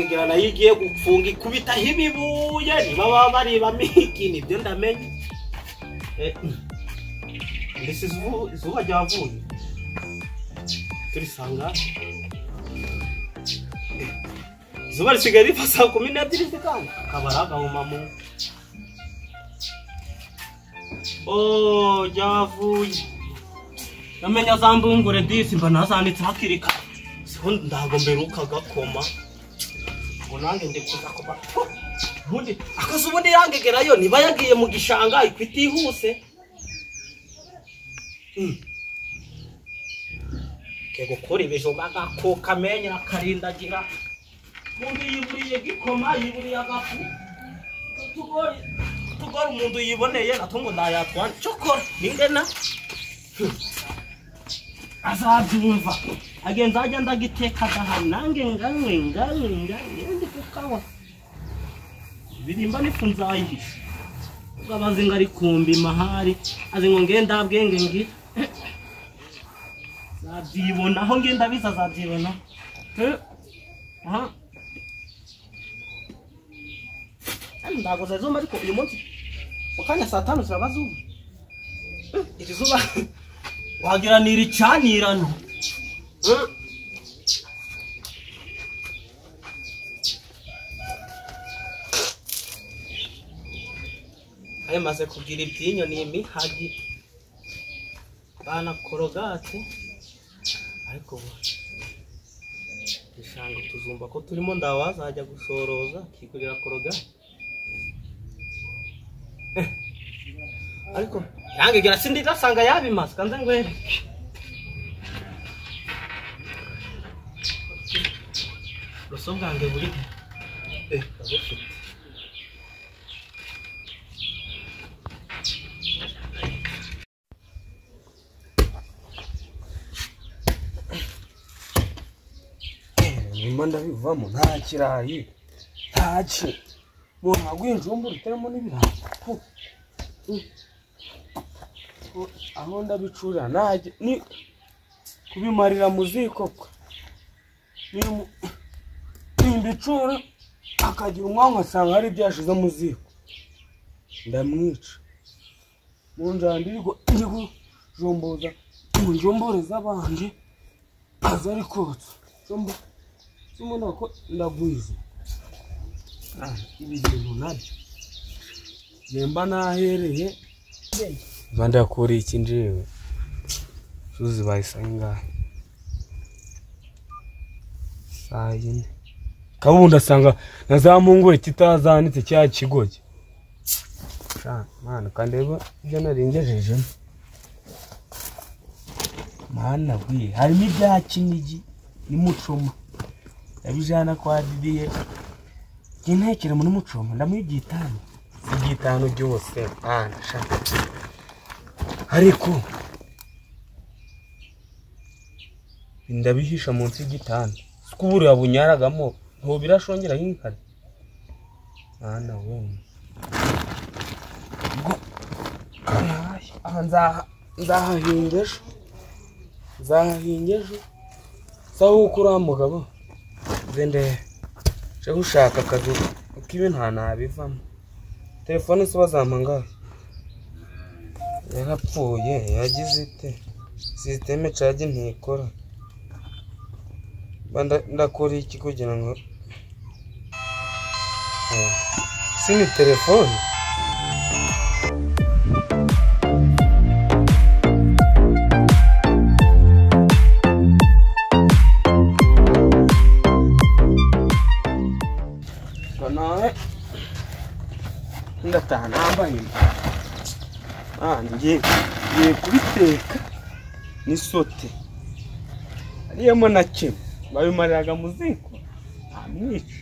irangegera nayo igiye gufunga ikubita hibibuye niba bari bamiki nibyo ndamenye ndetse izuba ryavuye turisanga izuba risigaye rifasa 12 zikanga kabaraga umamu ryavuye namenya zambungure disi mba nazanditse hakirika siho ndago mberuka gakoma ngo nange ndikuza kuba bundi akazubundi yangegerayo niba yagiye mu gishanga ikwitihuse kego kuri bijoga gako kamenya akarindagira mundi yiburiye gikoma yiburiye agafu tugori umuntu yiboneye natungo ndayatwa cyokora ningena azabyumva agenza ajya ndagiteka daha nange nganywe ndi kukawa birimba nifunzayihisha ugabaze ngari kumbi mahari azingo ngenda bwenge ngi zabyibona aho ngenda biza zabyibona aha ndago zazuma ariko uyu munsi ukanya saa 5 zirabazuba iri zuba wagira niricanirano ayo maze kugira ibyinyo ni imihagi bana korogate ariko ishanga tuzumva ko turimo ndawazajya gusoroza kigurira korogate ariko yangegera sindi ndasanga yabimaze kanze ngwere rosobwange buri ndagufite nimba ndabivamo nta kirayi ntaki muntu agwinjumba uteramo n'ibirayi aho ndabicura naje ni kubimarira muziko nimbicura akagira umwanwa asanga hari byashize muziko ndamwica munjandirigo ndigo jomboza njomboreza banje azari kotsa jombo simona ko ndagwiza ibi bintu nabyo yemba nahereye banda yakuri iki njewe zuzi bayisanga sayine kabundi asanga nazamungure kitazanitse cya kigoje mana kandeba ibyo naringejeje mana bwi harimo ibya kinigi ni mucoma yabijana kwa didiye kintekere muri mucoma ndamwigitana igitano byose shaka ariko ndabihisha munsi y'igitanda sikuburi wabunyaragamo nto birashongera hinkare ana we ngo nzahahingejo saho ukura mugabo zende je gushaka akazi ukibe nta nabivamo telefone se bazamanga yarapfuye yagize ite systeme charge ntikora ndakora iki kugira ngo sini telefone ndataha nambaye ngiye kubiteka n'isote ariyemo na kimwe babimariraga mu ziko amwica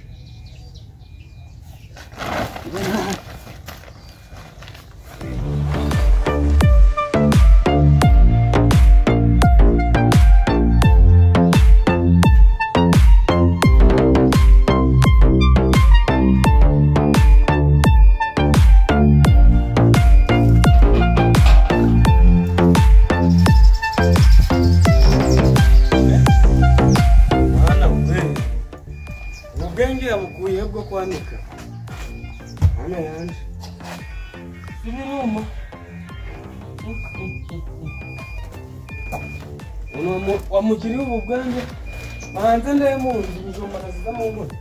ubwenge yabukuye bwo kwanika hano yanje ibiruma uno wamugiriye ubu bwenge hanze ndeye mu nzu ibijumba naziza mu nkono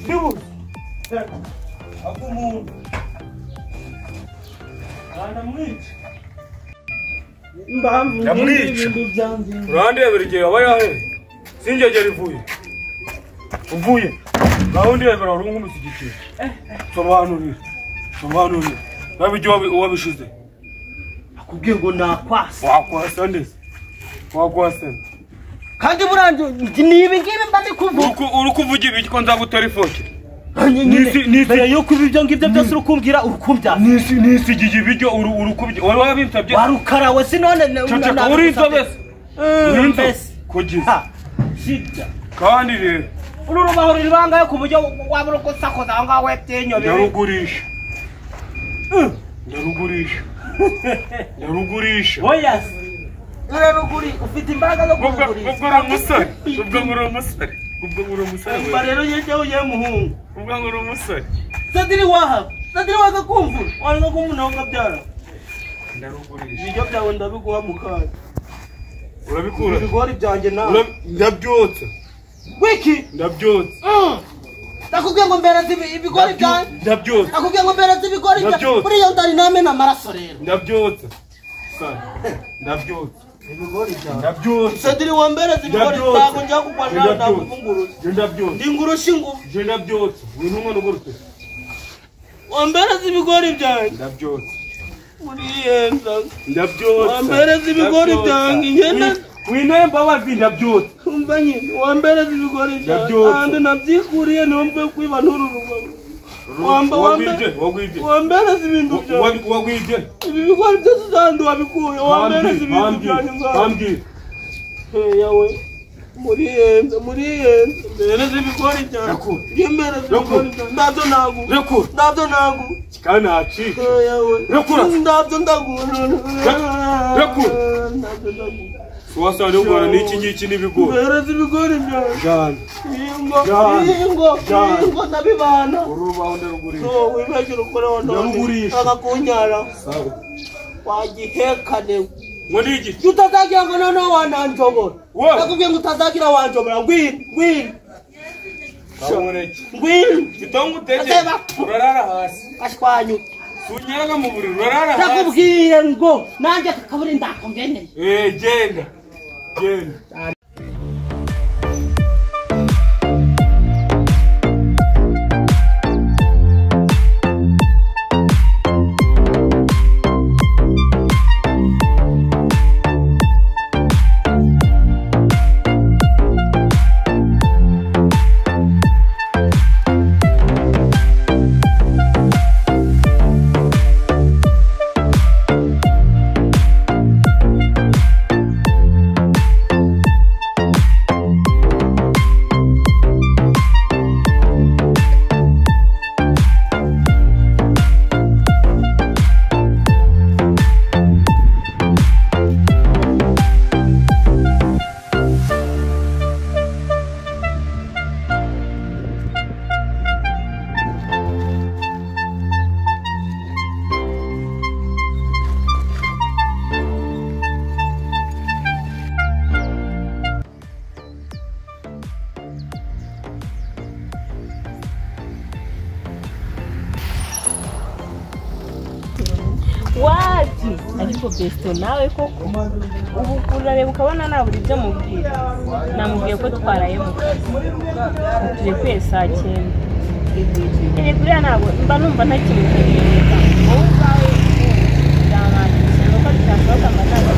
ndibuze akumuntu ndamwica ndamwica urandebera igihe waba yahere sinjegera ivuye uvuye gahunda yabera uri nk'umusigikira sobanurira nabijye wabishize akubwiye ngo nakwasa wakwasa ndetse wakwasa kandi buranje nibi ngibi mba ndikuvuga uri kuvuga ibiki ko nzagutera ifoke mbere yuko ibyo ngibyo byose urukumbwira urukumbya nisigiye ibiryo urukubye wari wabinsabye warukarawe sinone ceceka uri inzobese mbese kugiza sibya kandi rero uru rubaho ruri bangaye ku buryo wabura uko sakoza aho ngaho webyenyo ndarugurisha oya uraruguri ufite imbaraga zo kugurisha ubwo ngura umusore mba rero yejeho ugiye muhungu ubwo ngura umusore sadiri waga kumvura wanga kumuna aho ngabyara ndarugurisha ibiryo byawe ndabiguha mu kanya urabikura ibigori byanjye nawe ndabyotsa wiki ndabyotsa nakubwiye ngo mbera ibigori byanjye ndabyotsa nakubwiye ngo mbera ibigori byanjye buriya ndari namena amaraso rero ndabyotsa ndabyotsa ibigori byanjye ndabyotsa sadiri wa mbera ibigori byanjye njya kugwana ndakuvungurura ndabyotsa ndingurusha ingufu ndabyotsa ni n'umwana ugorute wa mbera ibigori byanjye ndabyotsa muriyenza ndabyotsa wa mbera ibigori byanjye ngenda winemba wazi ndabyotsa umva nyine wa mbera ibigori byanjye kandi nabyikuriye numve kwiba ntururuba wambera ibintu byanjye wagwije ibi bigori byose uzandi wabikuye wambera ibintu byanjye hambwira yawe muriyenza mbera ibigori byanjye mbera ibigori byanjye ndabyo nagu kandi nacika yawe ndabyo ndagura wasanga ugora n'iki ngiki n'ibigori mbera ibigori byanjye jana ingo ndabibana urubaho ndarugurisha wibagire ukoreho none akakunyara wagihekane ngo n'iki utazagira ngo noneho wananjobora nakubwiye ngo utazagira wanjobora ngwino Fitongo utege urarara hasi kashwanyu sunyaraga mu buriri urarara hasi nakubwiye ngo nanjye kakaburi ndakongeneye genda wapi ariko besto nawe koko ubu urareba ukabona naburi ibyo mubwira namubwiye ko twaraye mu kazi turi kwiye saa 9 iri kuriya ntabwo mba numva ntakimukagenda wowe ubwawe byamanitse nuko bitashoboka mba ntabwo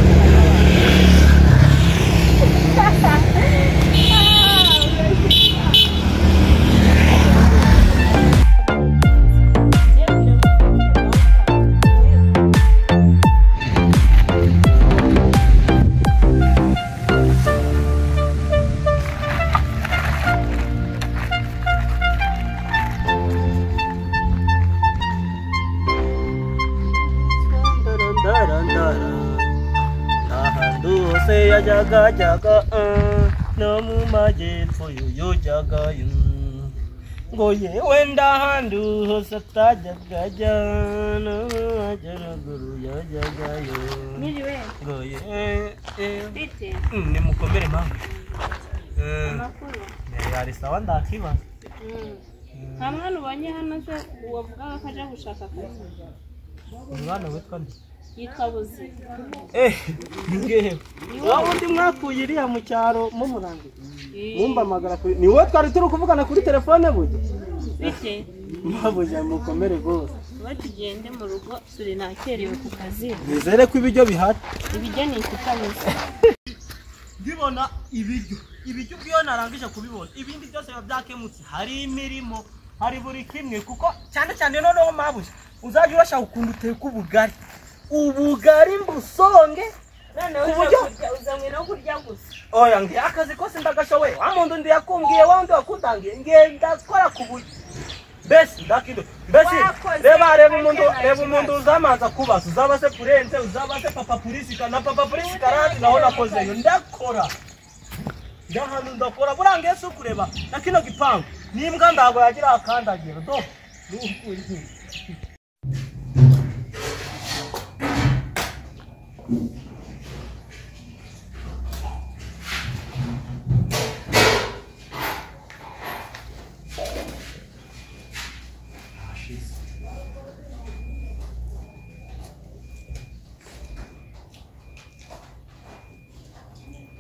jaga no mu majyepfo yo jagayo ngo yewe ndahandu satajyaga jana ajaraguru yajyagayo Niriwe. ngo Bite. ni mukomere mama Amakuru. yari sawa ndakibaza Nta mwana ubonye hano se wavugaga ko aje gushaka akazi. umwana witwa nde Yitwa Buzi. ngewe wowe undi mwakuye iriya mu cyaro mumurangiye mumbamagara kuri ni wowe twari turi kuvugana kuri telefone burya Bite. mwabuja mukomere rwose Batugende mu rugo turi nakerewe ku kazi. nizere ko ibiryo bihari Ibijya ni ikitabuze. ndibona ibiryo byo narangije kubibona ibindi byose biba byakemutse hari imirimo hari buri kimwe kuko cyane cyane noneho mabuja uzajya urashaka ukuntu uteka ubugari mbusonge Noneho uzamwe no kurya gusa. oya ngiye akazi kose ndagashoboye wa muntu ndi yakumbwiye wa wundi wakundangiye ngiye ndakora ku buryo mbese ndakido mbese reba umuntu uzamanza kubaza uzaba se purense uzaba se papa purisika na papa purisika rati naho nakozeyo ndakora ndahantu ndakora burangiye se kureba na kino gipangu n'imbwa ndago yagira akandagira do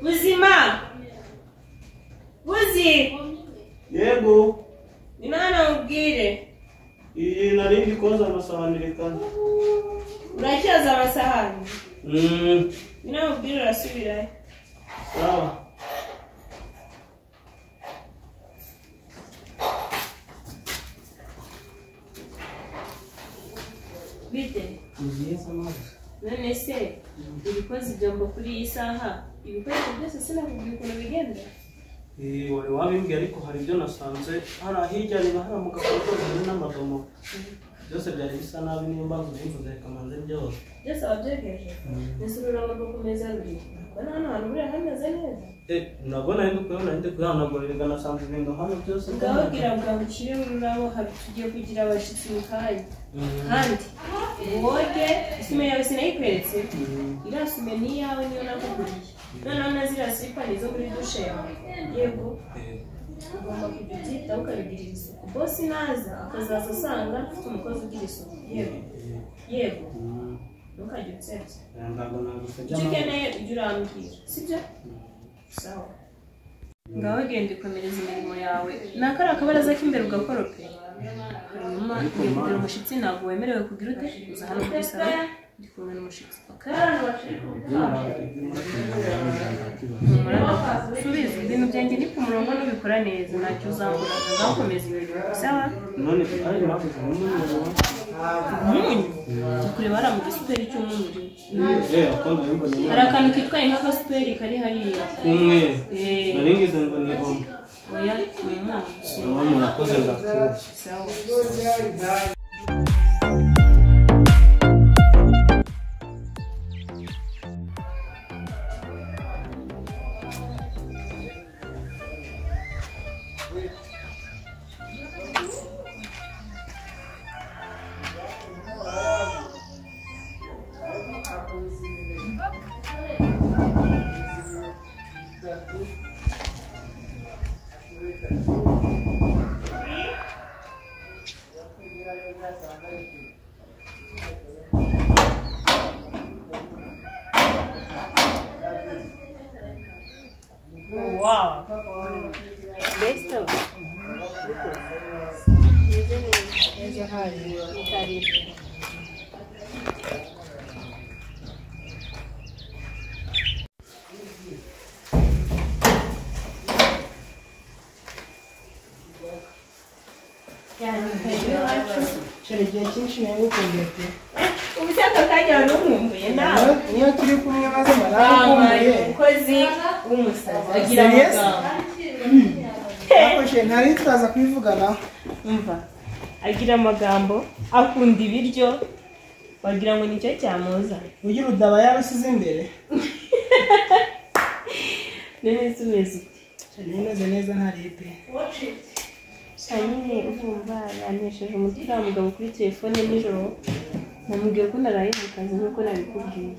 Buzima. Buzi. yego Ni nana ubwire. iyi narindi koza amasahani rekana Uracyaza amasahani. Ni nana ubwire urasubirayo. sawa Bite. nziza mabuja None se ibikoze ibyombo kuri iyi saha ibikoresho byose sinakubwiye ukuntu bigenda. wari wabimbwiye ariko hari ibyo nasanze hari hirya niba hari mu gakoresho n'amadomo byose byari bisa nabi niyo mpamvu nimvuze kamanze byose Byose wabyegeje. Ese urabona ko kumeza ruri. Bana hano hantu buriya hameze neza. nabwo nari ndi kuhanagurira nasanze ibintu hano byose Ndababwira ngo ukire ururabo hari tugiye kugira abashitsi mu kanya. Kandi woge isume yawe sinayikweretse. Irasume ni yawe niyo nakuguriye. Noneho nazira slipa nizo muri dushe yawe. Yego. Ugomba kujya ubyitaho ukabigirira isuku. Bosi naza akazaza asanga ufite umukozi ugira isuku. Yego. Yego. Ntukajya utsebye. ntabwo nagusabye Icyo ukeneye ujya urambwira. Sibyo? Sawa. Ngaho genda ukomereza imirimo yawe. Nakari akabaraza k'imbere ugakorope. Hanyuma ugiye kugira umushyitsi ntabwo wemerewe kugira ute uza hano kuri salo ndi kumwe n'umushyitsi. Subiza ibintu byanjye ni ku murongo n'ubikora neza ntacyo uzambura ngaho komeza imirimo. Sawa? none ari mabuja Umunyu. Jya kureba hariya mu gisuperi cy'umunyu. akunda yumvanye Hari akantu kitwaye nk'agasuperi kari hariya. kumwe naringize ngo ni hombe Oya ni umunyu. uwo murakoze ndakubona Sawa. Wow. Besto. Neza hari karibu. Yani karibu wacu. Igihe cyinshi nawe ukundete Ubusaka kanya n'umwumbuye nawe. niyo turi kumwe maze marakumbuye Umukozi w'umusazi agira amagambo. akoresheje ntari turaza kubivuganaho Umva. Agira amagambo, akunda ibiryo. Wagira ngo nicyo cyamuza. ugira udaba yarusize imbere Nene sumeze. nimeze neza ntari pe nyine urumva yanesheje umutwe uriya mugabo kuri telefone nijoro, namubwiye ko naraye mu kazi nk'uko nabikubwiye,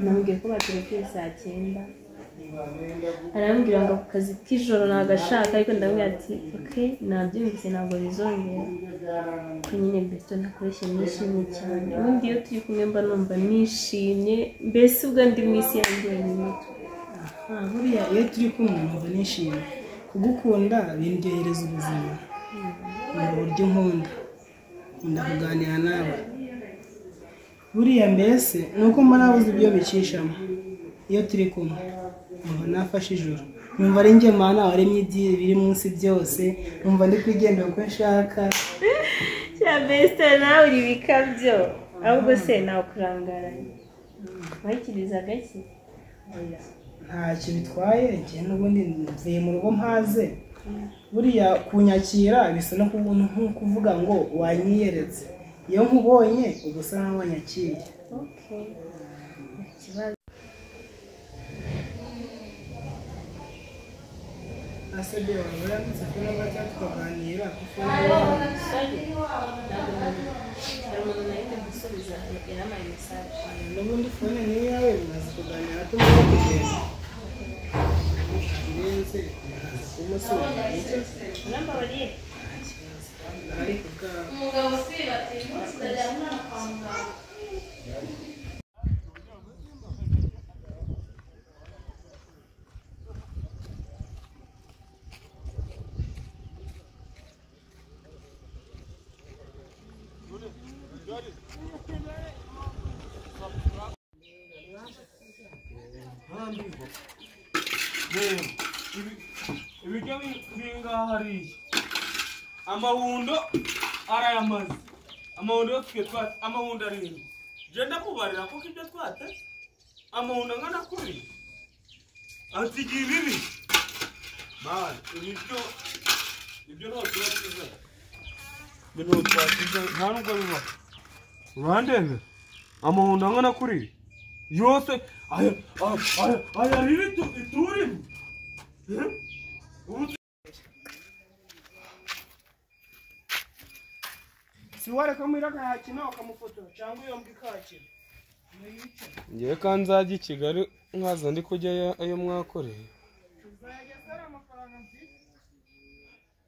namubwiye ko baterekuye saa 9, arambwira ngo ako kazi k'ijoro nagashaka, ariko ndamubwira ati ok nabyumvise ntabwo bizongera, ko nyine Besto nakoreshe nishimye cyane, ubundi iyo turi kumwe mba numva nishimye, mbese ubwo ndi mu isi yanjye wenyine. buriya iyo turi kumwe numva nishimye, kugukunda bindyohereza ubuzima mu buryo nkunda kuganira nawe. Buriya mbese ni uko mba nabuze ibyo bicishamo, iyo turi kumwe numva nafashe ijoro, numva ari njye Mana waremye biri munsi byose, numva ndi kwigendera uko nshaka. cya Besto nawe uri bikabyo, ahubwo se nawe kurangaranye wayikiriza gake. Ntacyo bitwaye, njye n'ubundi mvuye mu rugo mpaze. Buriya kunyakira bisa no kuvuga ngo wanyiyeretse, iyo nkubonye ubwo usa naho wanyakiriye. Okay, ikibazo asabye wawe yanditse ko nabwo tukaganira kuko n'ubundi fone niyo yawe bimaze kuganira tumara kugenda birenze kumusura urambabariye ariko bwawe umugabo usiba ati ntukajya umwana kwa muganga. ibiryo bingaha hariya amahundo arayamaze, amahundo yo twe twate, amahundo arindwi, genda mubarira kuko ibyo twate amahundo angana kuri atigiye ibibi mani, ibyo ntotwatiza, nta nubwo biba urandebe amahundo angana kuri yose aya riri turimo si wareka mwira akahakina ukamufotora cyangwa iyo mbwa ikahakina. ngewe kandi nzajya i Kigali nkaza ndi kujyayo ayo mwakoreye,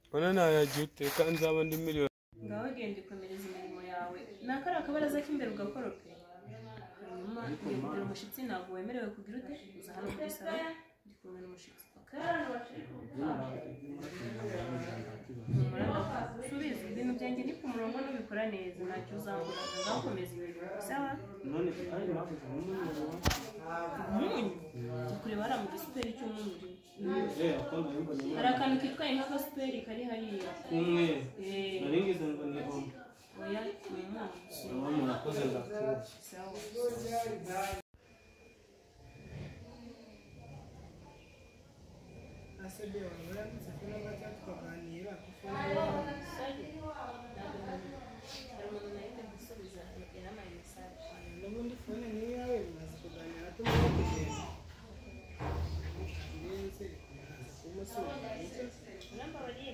ubona nayajya ute kandi nzaba ndi miliyoni. ngaho genda ikomereza imirimo yawe, nakariya akabaraza k'imbere ugakorope, hanyuma ngiye kugira umushyitsi, ntabwo wemerewe kugira ute uza hano kuri salo ndi kumwe n'umushyitsi. subiza ibintu byanjye ni ku murongo, nubikora neza ntacyo uzambura, ngaho komeza ibintu sawa. umunyu ukureba hariya mu gisuperi cy'umunyu hari akantu kitwaye nk'agasuperi kari hariya kumwe naringize ngo ni omo. oya ni umunyu. Murakoze ndakubona. sawa asabye wawe yanditse ko nabwo tukaganira kuko n'ubundi fone niyo yawe bimaze kuganira tumara kugenda birenze kumusura urambabariye